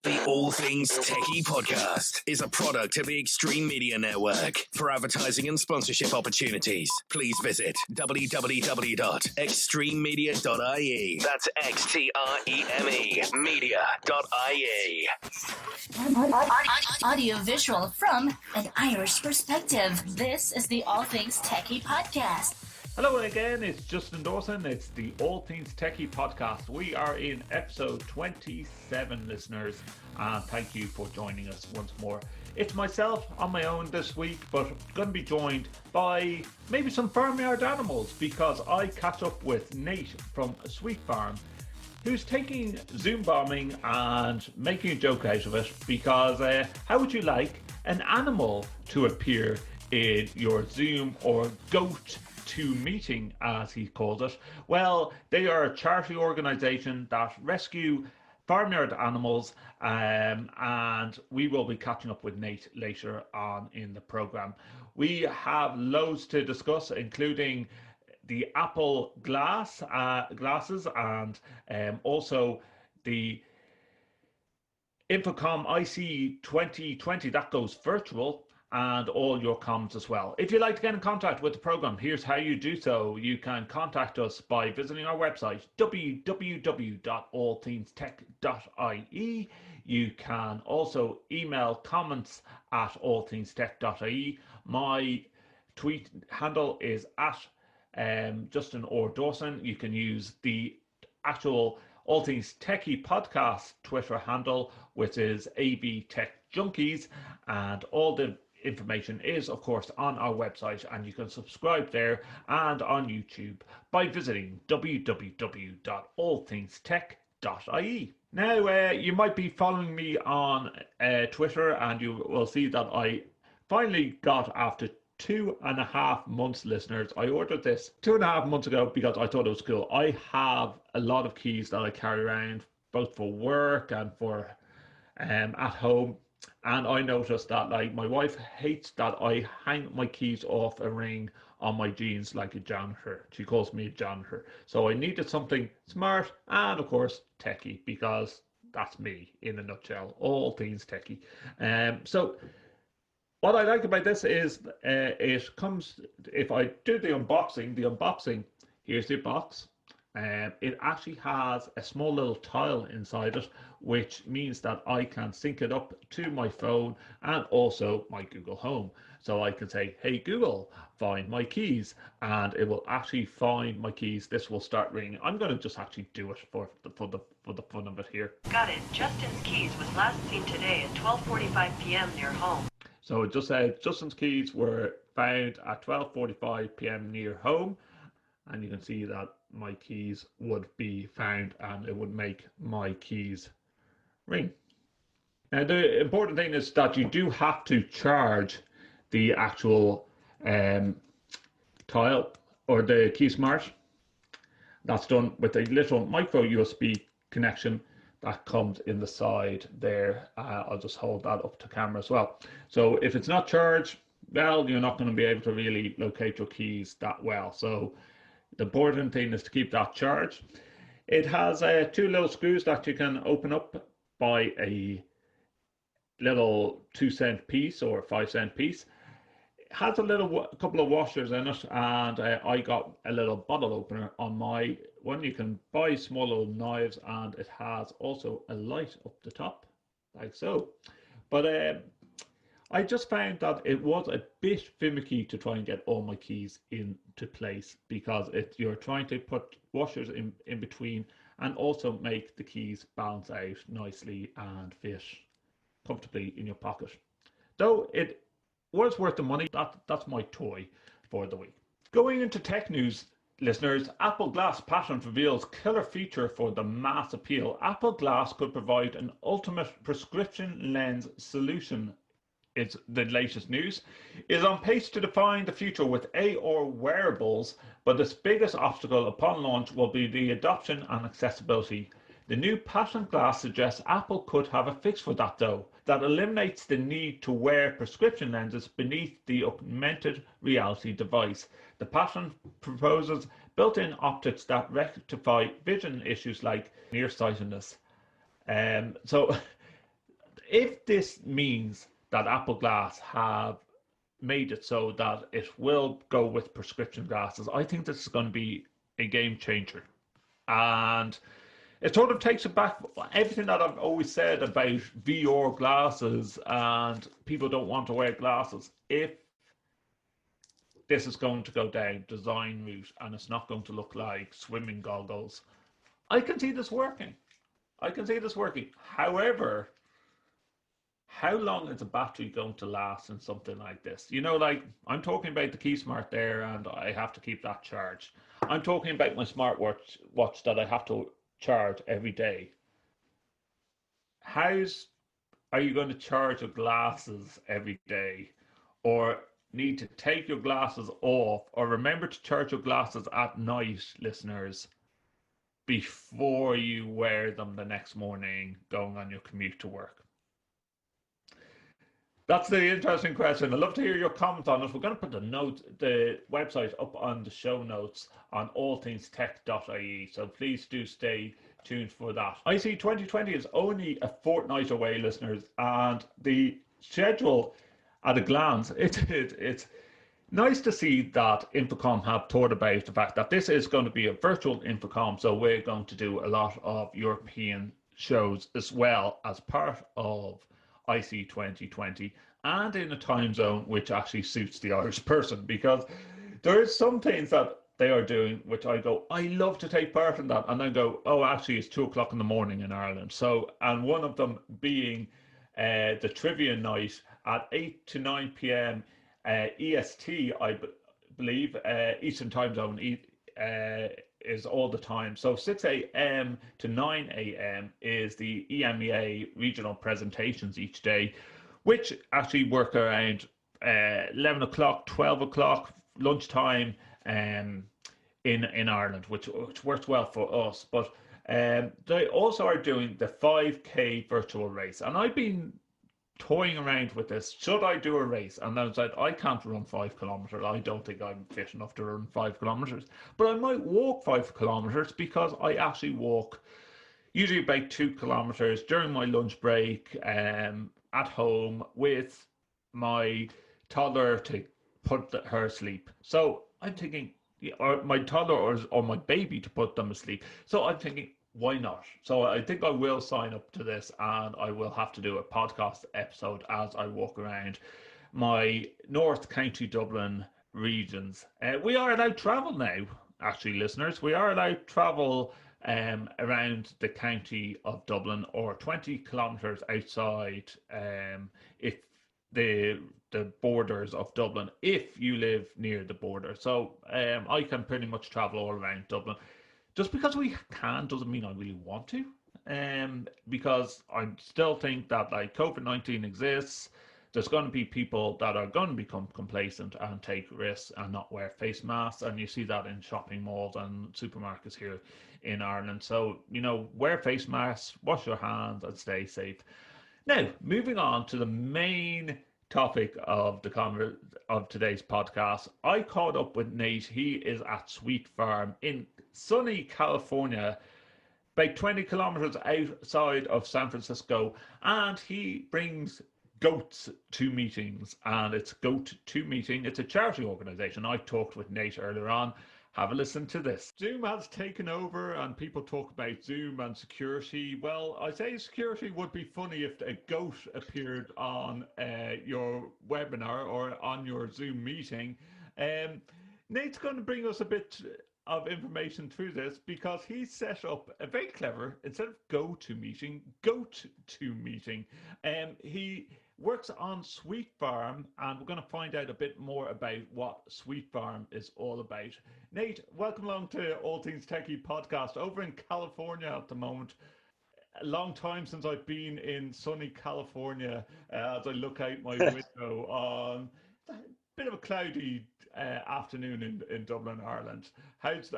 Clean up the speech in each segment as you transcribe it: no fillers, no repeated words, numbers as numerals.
The All Things TechIE podcast is a product of the Extreme Media Network. For advertising and sponsorship opportunities, please visit www.extrememedia.ie. That's XTREME media.ie. Audio visual from an Irish perspective. This is the All Things TechIE podcast. Hello again, it's Justin Dawson. It's the All Things TechIE podcast. We are in episode 27, listeners, and thank you for joining us once more. It's myself on my own this week, but going to be joined by maybe some farmyard animals, because I catch up with Nate from Sweet Farm, who's taking Zoom bombing and making a joke out of it, because how would you like an animal to appear in your Zoom or goat to meeting, as he calls it? Well, they are a charity organisation that rescue farmyard animals, and we will be catching up with Nate later on in the programme. We have loads to discuss, including the Apple glasses and also the Infocom IC 2020 that goes virtual, and all your comments as well. If you'd like to get in contact with the program, here's how you do so. You can contact us by visiting our website, www.allthingstech.ie. You can also email comments at allthingstech.ie. My tweet handle is at Justin or Dawson. You can use the actual All Things TechIE podcast Twitter handle, which is AV Tech Junkies, and all the information is, of course, on our website, and you can subscribe there and on YouTube by visiting www.allthingstech.ie. Now, you might be following me on Twitter, and you will see that I finally got, after 2.5 months, listeners. I ordered this 2.5 months ago because I thought it was cool. I have a lot of keys that I carry around, both for work and for at home. And I noticed that, like, my wife hates that I hang my keys off a ring on my jeans like a janitor. She calls me a janitor. So I needed something smart and, of course, techie, because that's me in a nutshell. All things techie. So what I like about this is it comes, if I do the unboxing, here's the box. It actually has a small little tile inside it, which means that I can sync it up to my phone and also my Google Home. So I can say, hey Google, find my keys, and it will actually find my keys. This will start ringing. I'm going to just actually do it for the fun of it here. Got it. Justin's keys was last seen today at 12:45 p.m. near home. So it just said Justin's keys were found at 12:45 p.m. near home, and you can see that my keys would be found and it would make my keys ring. Now, the important thing is that you do have to charge the actual tile or the KeySmart. That's done with a little micro USB connection that comes in the side there. I'll just hold that up to camera as well. So if it's not charged, well, you're not going to be able to really locate your keys that well. So the important thing is to keep that charged. It has two little screws that you can open up by a little 2-cent piece or 5-cent piece. It has a couple of washers in it, and I got a little bottle opener on my one. You can buy small little knives, and it has also a light up the top, like so. But I just found that it was a bit finicky to try and get all my keys into place, because you're trying to put washers in between and also make the keys balance out nicely and fit comfortably in your pocket. Though it was worth the money. That's my toy for the week. Going into tech news, listeners, Apple Glass patent reveals killer feature for the mass appeal. Apple Glass could provide an ultimate prescription lens solution. It's the latest news. It is on pace to define the future with AR wearables, but its biggest obstacle upon launch will be the adoption and accessibility. The new patent glass suggests Apple could have a fix for that, though, that eliminates the need to wear prescription lenses beneath the augmented reality device. The patent proposes built-in optics that rectify vision issues like nearsightedness. So if this means that Apple Glass have made it so that it will go with prescription glasses, I think this is going to be a game changer. And it sort of takes it back, everything that I've always said about VR glasses and people don't want to wear glasses. If this is going to go down design route and it's not going to look like swimming goggles, I can see this working. I can see this working. However, how long is a battery going to last in something like this? You know, like I'm talking about the KeySmart there, and I have to keep that charged. I'm talking about my smartwatch that I have to charge every day. Are you going to charge your glasses every day, or need to take your glasses off, or remember to charge your glasses at night, listeners, before you wear them the next morning going on your commute to work? That's the interesting question. I'd love to hear your comments on it. We're going to put the website up on the show notes on allthingstech.ie. So please do stay tuned for that. I see 2020 is only a fortnight away, listeners, and the schedule at a glance, it's nice to see that Infocom have thought about the fact that this is going to be a virtual Infocom. So we're going to do a lot of European shows as well as part of IC 2020, and in a time zone which actually suits the Irish person, because there is some things that they are doing which I go, I love to take part in that, and then go, oh, actually it's 2 o'clock in the morning in Ireland. So, and one of them being the trivia night at 8 to 9 p.m. EST, I believe, Eastern Time Zone is all the time. So 6 a.m. to 9 a.m. is the EMEA regional presentations each day, which actually work around 11 o'clock, 12 o'clock, lunchtime in Ireland, which works well for us. But they also are doing the 5K virtual race. And I've been toying around with this. Should I do a race? And I said, I can't run 5 kilometers. I don't think I'm fit enough to run 5 kilometers. But I might walk 5 kilometers, because I actually walk usually about 2 kilometers during my lunch break at home with my toddler to put her asleep. So I'm thinking, or my toddler or my baby to put them asleep. So I'm thinking, why not? So I think I will sign up to this, and I will have to do a podcast episode as I walk around my North County Dublin regions. We are allowed travel now, actually, listeners. We are allowed travel around the county of Dublin, or 20 kilometres outside if the borders of Dublin, if you live near the border. So I can pretty much travel all around Dublin. Just because we can doesn't mean I really want to, because I still think that like COVID-19 exists. There's going to be people that are going to become complacent and take risks and not wear face masks, and you see that in shopping malls and supermarkets here in Ireland. So, you know, wear face masks, wash your hands, and stay safe. Now, moving on to the main topic of today's podcast, I caught up with Nate. He is at Sweet Farm in sunny California, about 20 kilometers outside of San Francisco, and he brings goats to meetings, and it's Goat to Meeting. It's a charity organization. I talked with Nate earlier on. Have a listen to this. Zoom has taken over, and people talk about Zoom and security. Well, I say security would be funny if a goat appeared on your webinar or on your Zoom meeting. Nate's going to bring us a bit of information through this, because he set up a very clever, instead of Go to Meeting, Goat to Meeting. He works on Sweet Farm, and we're going to find out a bit more about what Sweet Farm is all about. Nate, welcome along to All Things Techie podcast over in California at the moment. A long time since I've been in sunny California, as I look out my window on a bit of a cloudy afternoon in Dublin, Ireland. How's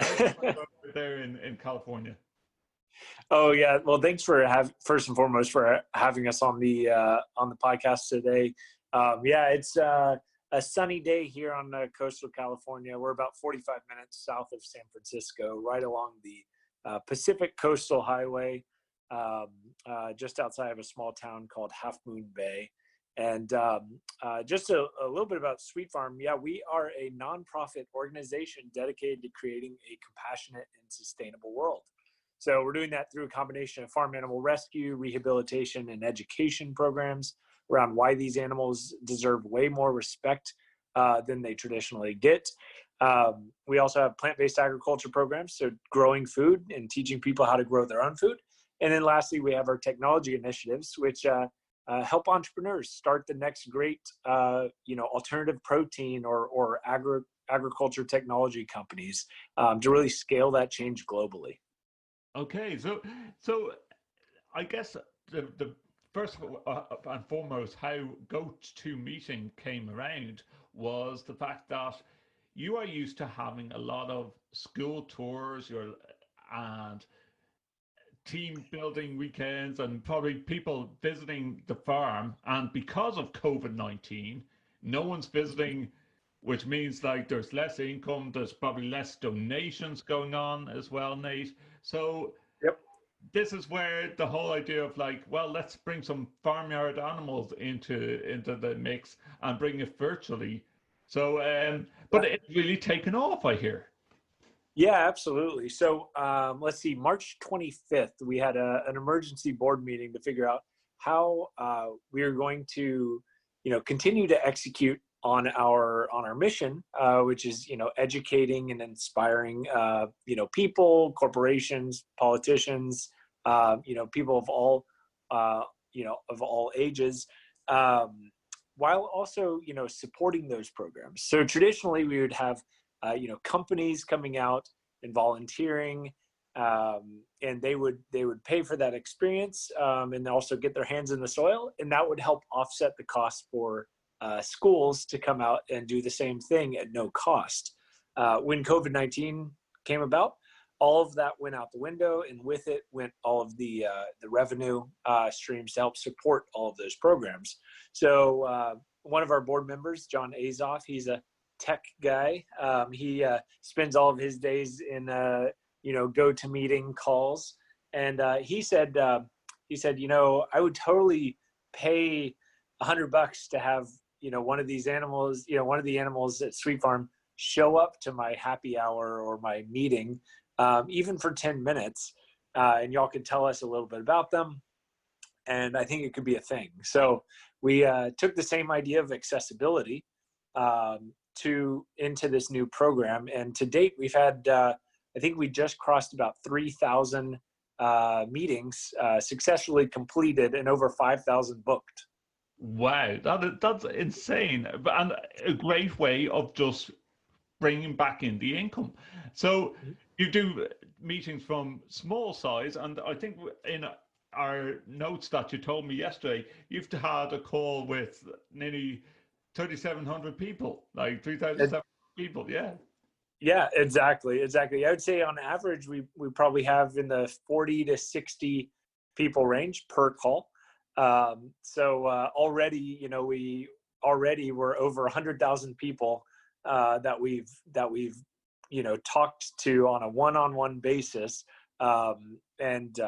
there in California? Oh yeah, well, thanks for first and foremost for having us on the podcast today. Yeah, it's a sunny day here on coastal California. We're about 45 minutes south of San Francisco, right along the Pacific Coastal Highway. just outside of a small town called Half Moon Bay. And just a little bit about Sweet Farm. Yeah, we are a nonprofit organization dedicated to creating a compassionate and sustainable world. So we're doing that through a combination of farm animal rescue, rehabilitation, and education programs around why these animals deserve way more respect than they traditionally get. We also have plant-based agriculture programs, so growing food and teaching people how to grow their own food. And then lastly, we have our technology initiatives, which help entrepreneurs start the next great, alternative protein or agriculture technology companies to really scale that change globally. Okay, so I guess the first and foremost, how Go-To Meeting came around was the fact that you are used to having a lot of school tours, and team building weekends, and probably people visiting the farm. And because of COVID-19, no one's visiting, which means like there's less income, there's probably less donations going on as well, Nate. So Yep. this is where the whole idea of like, well, let's bring some farmyard animals into the mix and bring it virtually. So, but it's really taken off, I hear. Yeah, absolutely. So let's see, March 25th, we had an emergency board meeting to figure out how we are going to, continue to execute on our mission, which is, educating and inspiring, people, corporations, politicians, people of all ages, while also, supporting those programs. So traditionally we would have companies coming out and volunteering, and they would pay for that experience, and also get their hands in the soil, and that would help offset the cost for schools to come out and do the same thing at no cost. When COVID-19 came about, all of that went out the window, and with it went all of the revenue streams to help support all of those programs. So one of our board members, John Azoff, he's a tech guy. He spends all of his days in go-to-meeting calls, and he said, I would totally pay $100 to have one of these animals, one of the animals at Sweet Farm show up to my happy hour or my meeting, even for 10 minutes, and y'all could tell us a little bit about them. And I think it could be a thing. So we took the same idea of accessibility into this new program, and to date we've had I think we just crossed about 3,000 meetings successfully completed and over 5,000 booked. Wow, that's insane, and a great way of just bringing back in the income. So you do meetings from small size, and I think in our notes that you told me yesterday, you've had a call with nearly 3,700 people, like 3,700 people. Yeah, exactly. I would say on average we probably have in the 40 to 60 people range per call. So already, we already were over 100,000 people that we've talked to on a one-on-one basis, and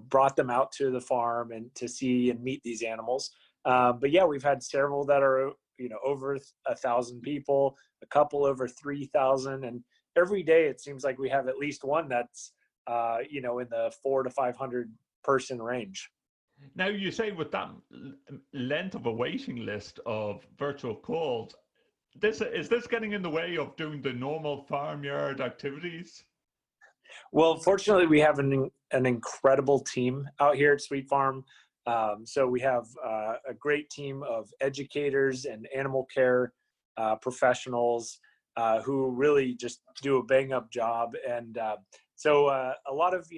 brought them out to the farm and to see and meet these animals. But yeah, we've had several that are, over 1,000 people, a couple over 3,000. And every day it seems like we have at least one that's, in the 400 to 500 person range. Now, you say with that length of a waiting list of virtual calls, is this getting in the way of doing the normal farmyard activities? Well, fortunately, we have an incredible team out here at Sweet Farm. So we have a great team of educators and animal care professionals who really just do a bang up job. And so a lot of,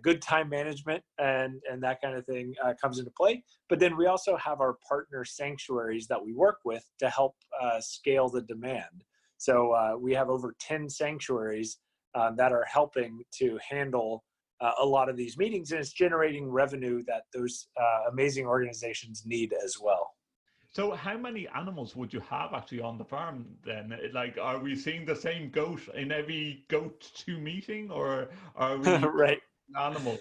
good time management and that kind of thing comes into play. But then we also have our partner sanctuaries that we work with to help scale the demand. So we have over 10 sanctuaries that are helping to handle a lot of these meetings, and it's generating revenue that those amazing organizations need as well. So how many animals would you have actually on the farm then? Like, are we seeing the same goat in every Go-To meeting, or are we Right. animals?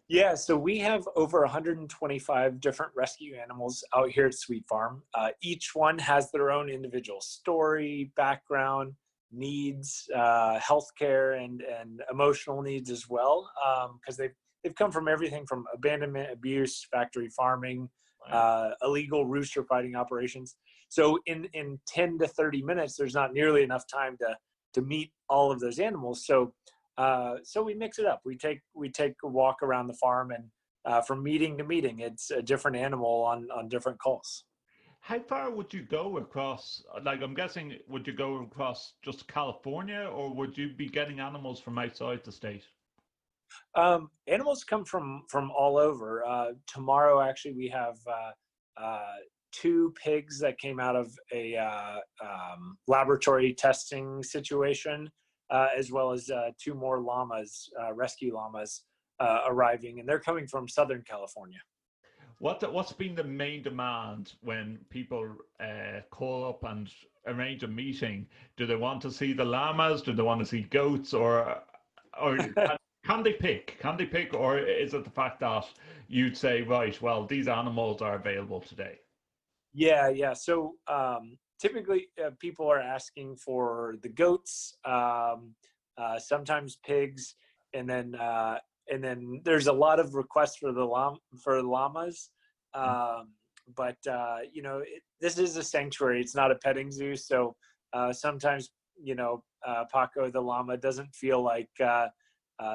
Yeah, so we have over 125 different rescue animals out here at Sweet Farm. Each one has their own individual story, background, needs, healthcare, and emotional needs as well. Because they've come from everything from abandonment, abuse, factory farming, illegal rooster fighting operations. So in 10 to 30 minutes, there's not nearly enough time to meet all of those animals. So we mix it up. We take a walk around the farm, and from meeting to meeting, it's a different animal on different calls. How far would you go across? Like, I'm guessing, would you go across just California, or would you be getting animals from outside the state? Animals come from all over. Tomorrow, actually, we have two pigs that came out of a laboratory testing situation, as well as two more llamas, rescue llamas, arriving, and they're coming from Southern California. What's been the main demand when people call up and arrange a meeting? Do they want to see the llamas? Do they want to see goats? Or can they pick? Can they pick, or is it the fact that you'd say, right, well, these animals are available today? Yeah. So typically, people are asking for the goats, sometimes pigs, and then there's a lot of requests for the llamas. But this is a sanctuary; it's not a petting zoo. So sometimes Paco the llama doesn't feel like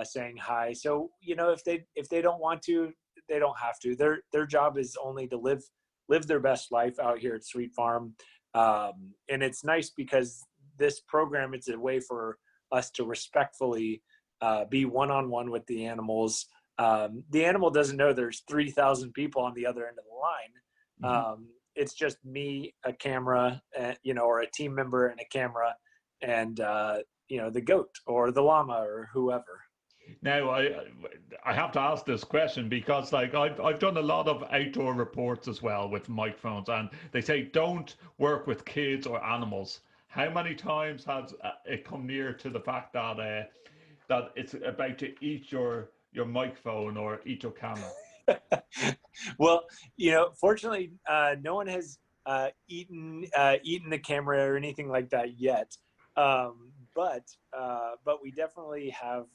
saying hi. So if they don't want to, they don't have to. Their job is only to live their best life out here at Sweet Farm. And it's nice because this program, it's a way for us to respectfully be one-on-one with the animals. The animal doesn't know there's 3,000 people on the other end of the line. Mm-hmm. It's just me, a camera, or a team member and a camera, and the goat or the llama or whoever. Now, I have to ask this question because, like, I've done a lot of outdoor reports as well with microphones, and they say don't work with kids or animals. How many times has it come near to the fact that that it's about to eat your microphone or eat your camera? Well, fortunately, no one has eaten the camera or anything like that yet. But we definitely have,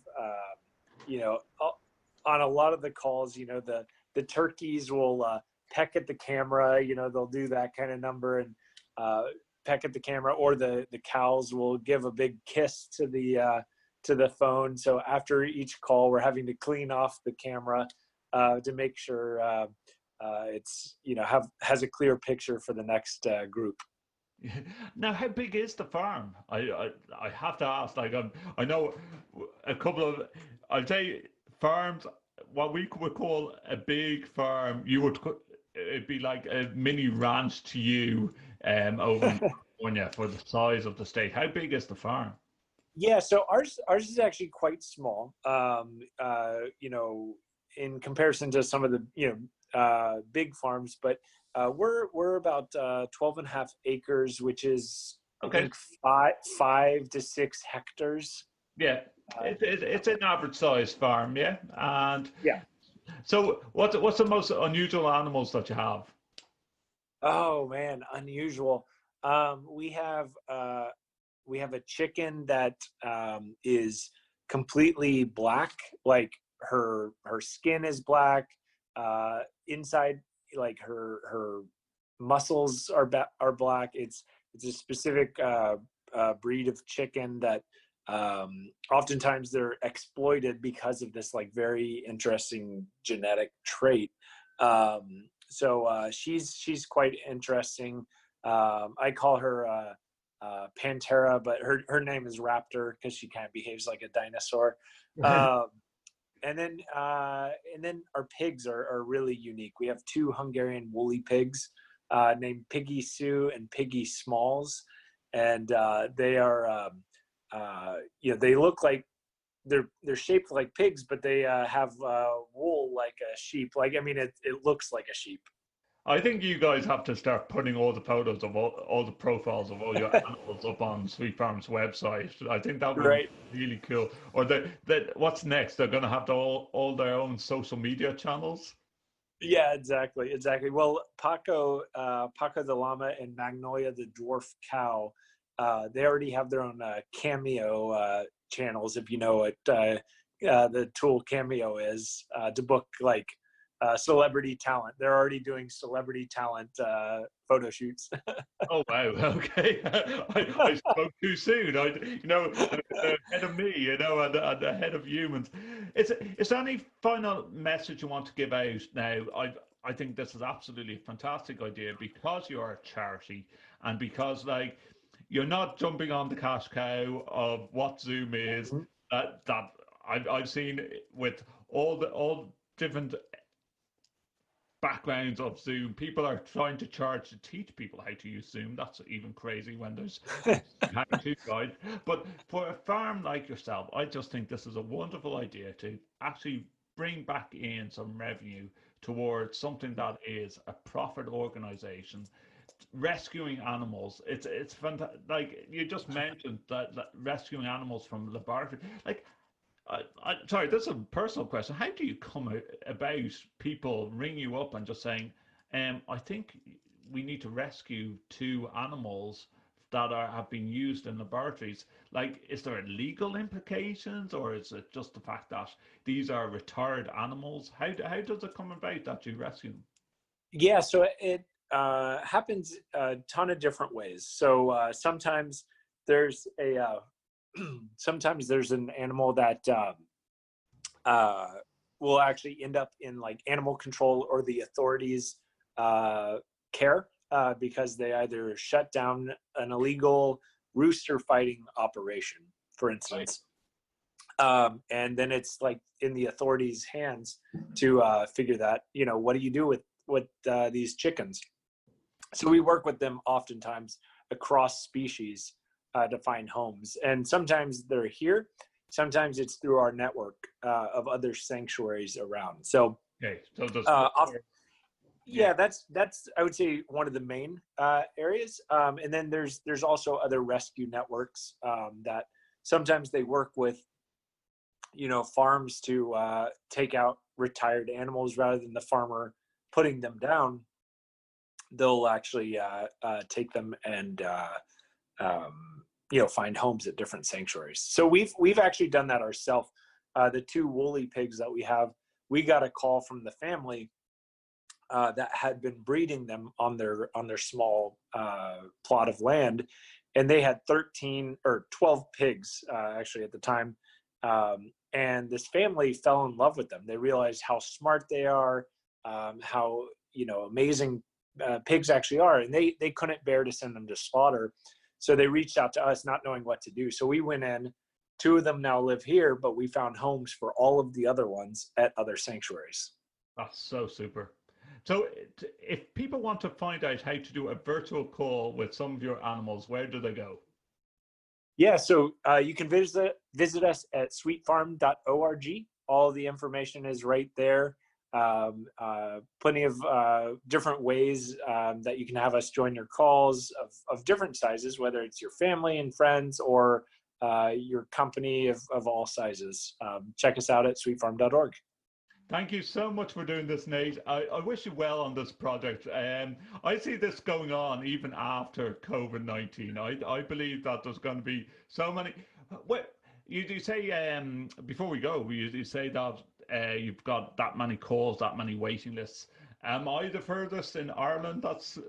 on a lot of the calls, the turkeys will peck at the camera. They'll do that kind of number and peck at the camera, or the cows will give a big kiss to the phone. So after each call, we're having to clean off the camera to make sure it's has a clear picture for the next group. Now, how big is the farm? I have to ask. Like, I know a couple of, I'd say farms. What we would call a big farm, it'd be like a mini ranch to you, over in California for the size of the state. How big is the farm? Yeah, so ours is actually quite small. In comparison to some of the big farms, but we're about 12 and a half acres, which is Okay. I think 5 to 6 hectares. Yeah, it's an average size farm, yeah. And yeah. So what's the most unusual animals that you have? Oh man, unusual. We have a chicken that is completely black, like her skin is black, inside, like her muscles are black. It's a specific breed of chicken that oftentimes they're exploited because of this like very interesting genetic trait. So she's quite interesting. I call her Pantera, but her name is Raptor because she kind of behaves like a dinosaur. And then our pigs are really unique. We have 2 Hungarian woolly pigs named Piggy Sue and Piggy Smalls, and they are they look like they're shaped like pigs, but they have wool like a sheep. Like, I mean, it looks like a sheep. I think you guys have to start putting all the photos of all the profiles of all your animals up on Sweet Farm's website. I think that would Right. be really cool. Or what's next? They're going to have all their own social media channels. Yeah, exactly. Well, Paco the llama and Magnolia the dwarf cow, they already have their own Cameo channels. If you know what the tool Cameo is to book like celebrity talent, they're already doing celebrity talent photo shoots. Oh wow! Okay, I spoke too soon. Ahead of me, and ahead of humans. Is there any final message you want to give out now? I think this is absolutely a fantastic idea because you're a charity and because like you're not jumping on the cash cow of what Zoom is. That I've seen with all different backgrounds of Zoom. People are trying to charge to teach people how to use Zoom. That's even crazy when there's how-to guide. But for a farm like yourself, I just think this is a wonderful idea to actually bring back in some revenue towards something that is a profit organization rescuing animals. It's fantastic. Like you just mentioned that rescuing animals from laboratory. Like sorry, this is a personal question. How do you come about people ring you up and just saying, I think we need to rescue two animals that have been used in laboratories? Like, is there legal implications, or is it just the fact that these are retired animals? How does it come about that you rescue them? Yeah, so it happens a ton of different ways. So sometimes there's sometimes there's an animal that will actually end up in like animal control or the authorities' care because they either shut down an illegal rooster fighting operation, for instance. And then it's like in the authorities' hands to figure that, what do you do with these chickens? So we work with them oftentimes across species to find homes. And sometimes they're here. Sometimes it's through our network of other sanctuaries around. So, okay, so that's I would say one of the main areas. And then there's also other rescue networks that sometimes they work with, farms to take out retired animals rather than the farmer putting them down. They'll actually take them and find homes at different sanctuaries. So we've actually done that ourselves. The two woolly pigs that we have, we got a call from the family that had been breeding them on their small plot of land, and they had 13 or 12 pigs actually at the time. And this family fell in love with them. They realized how smart they are, how amazing pigs actually are, and they couldn't bear to send them to slaughter. So they reached out to us not knowing what to do. So we went in. Two of them now live here, but we found homes for all of the other ones at other sanctuaries. That's so super. So if people want to find out how to do a virtual call with some of your animals, where do they go? Yeah, so you can visit us at sweetfarm.org. All the information is right there. Plenty of different ways that you can have us join your calls of different sizes, whether it's your family and friends or your company of all sizes. Check us out at sweetfarm.org. Thank you so much for doing this, Nate. I wish you well on this project. I see this going on even after COVID-19. I believe that there's going to be so many. What you say before we go? You say that you've got that many calls, that many waiting lists. Am I the furthest in Ireland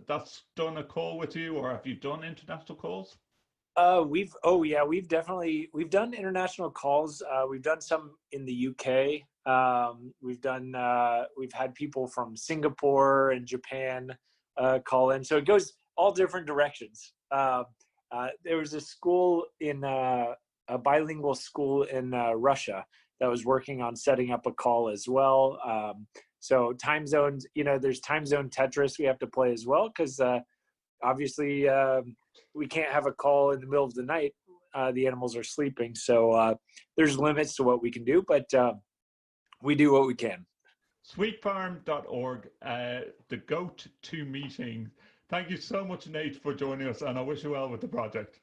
that's done a call with you, or have you done international calls? We've done international calls. We've done some in the UK. We've had people from Singapore and Japan call in. So it goes all different directions. There was a school a bilingual school in Russia that was working on setting up a call as well. So time zones, there's time zone Tetris we have to play as well, because obviously we can't have a call in the middle of the night. The animals are sleeping. So there's limits to what we can do, but we do what we can. Sweetfarm.org, the GOAT to meeting. Thank you so much, Nate, for joining us, and I wish you well with the project.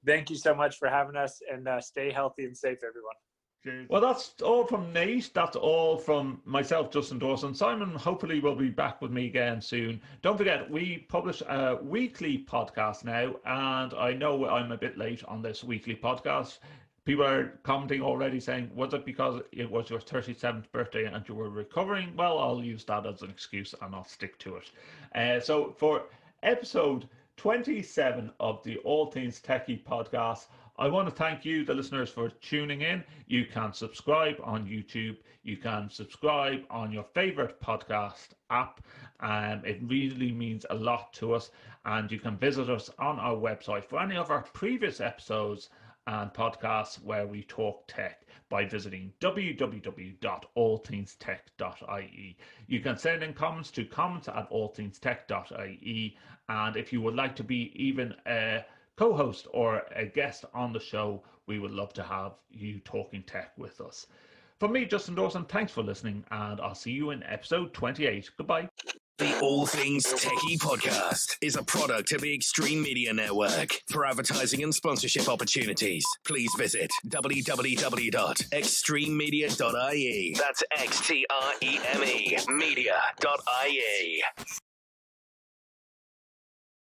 Thank you so much for having us, and stay healthy and safe, everyone. Cheers. Well, that's all from Nate. That's all from myself, Justin Dawson. Simon hopefully will be back with me again soon. Don't forget, we publish a weekly podcast now, and I know I'm a bit late on this weekly podcast. People are commenting already saying, was it because it was your 37th birthday and you were recovering? Well, I'll use that as an excuse and I'll stick to it. So for episode 27 of the All Things Techie podcast, I want to thank you, the listeners, for tuning in. You can subscribe on YouTube. You can subscribe on your favorite podcast app. It really means a lot to us. And you can visit us on our website for any of our previous episodes and podcasts where we talk tech by visiting www.allthingstech.ie. You can send in comments to comments@allthingstech.ie, and if you would like to be even a co-host or a guest on the show, we would love to have you talking tech with us. From me, Justin Dawson, thanks for listening, and I'll see you in episode 28. Goodbye. The All Things Techie podcast is a product of the Extreme Media Network. For advertising and sponsorship opportunities, please visit www.extrememedia.ie. That's XTREME media.ie.